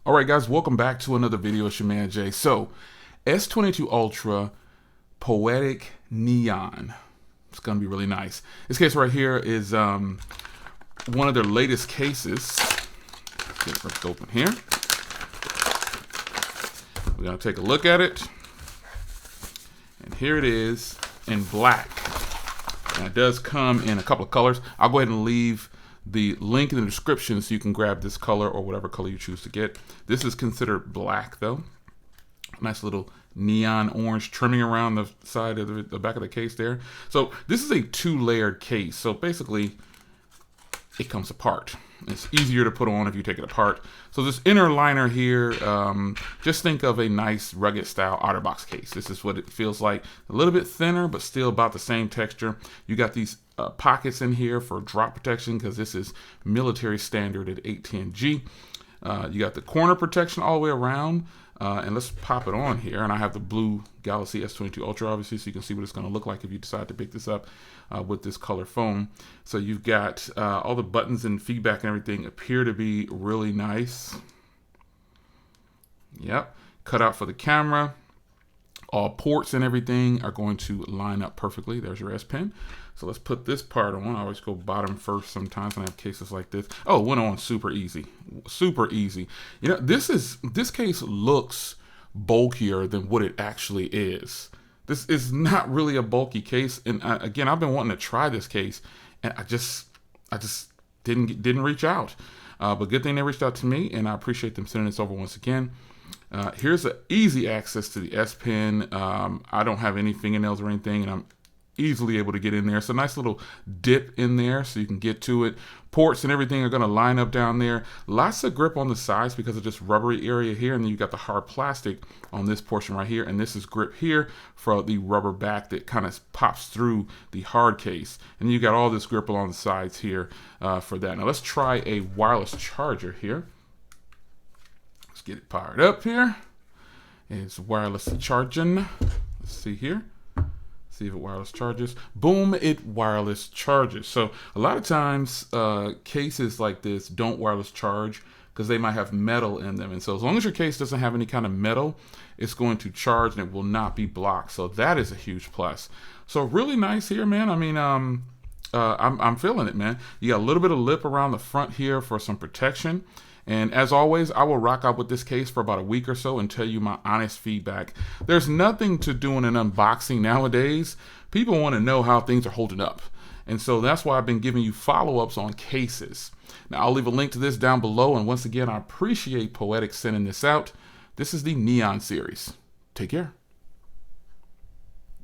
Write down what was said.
All right, guys, welcome back to another video. It's your man Jay. So, S22 Ultra Poetic Neon. It's gonna be really nice. This case right here is one of their latest cases. Let's get it ripped open here. We're gonna take a look at it, and here it is in black. And it does come in a couple of colors. I'll go ahead and leave the link in the description so you can grab this color or whatever color you choose to get. This is considered black though. Nice little neon orange trimming around the side of the back of the case there. So this is a two-layered case. So basically it comes apart. It's easier to put on if you take it apart. So this inner liner here, just think of a nice rugged style OtterBox case. This is what it feels like. A little bit thinner, but still about the same texture. You got these pockets in here for drop protection because this is military standard at 810G. You got the corner protection all the way around. And let's pop it on here. And I have the blue Galaxy S22 Ultra, obviously, so you can see what it's going to look like if you decide to pick this up with this color foam. So you've got all the buttons and feedback and everything appear to be really nice. Yep. Cut out for the camera. All ports and everything are going to line up perfectly. There's your S Pen. So let's put this part on. I always go bottom first sometimes when I have cases like this. Oh, it went on super easy. Super easy. You know, this case looks bulkier than what it actually is. This is not really a bulky case. And again, I've been wanting to try this case, and I just didn't reach out. But good thing they reached out to me, and I appreciate them sending this over once again. Here's an easy access to the S Pen. I don't have any fingernails or anything, and I'm easily able to get in there. It's a nice little dip in there so you can get to it. Ports and everything are going to line up down there. Lots of grip on the sides because of this rubbery area here, and then you got the hard plastic on this portion right here, and this is grip here for the rubber back that kind of pops through the hard case, and you got all this grip along the sides here for that. Now let's try a wireless charger here. Let's get it powered up here. It's wireless charging. Let's see here. See if it wireless charges. Boom, it wireless charges. So a lot of times cases like this don't wireless charge because they might have metal in them. And so as long as your case doesn't have any kind of metal, it's going to charge and it will not be blocked. So that is a huge plus. So really nice here, man. I mean, I'm feeling it, man. You got a little bit of lip around the front here for some protection. And as always, I will rock out with this case for about a week or so and tell you my honest feedback. There's nothing to doing an unboxing nowadays. People want to know how things are holding up. And so that's why I've been giving you follow-ups on cases. Now, I'll leave a link to this down below. And once again, I appreciate Poetic sending this out. This is the Neon series. Take care.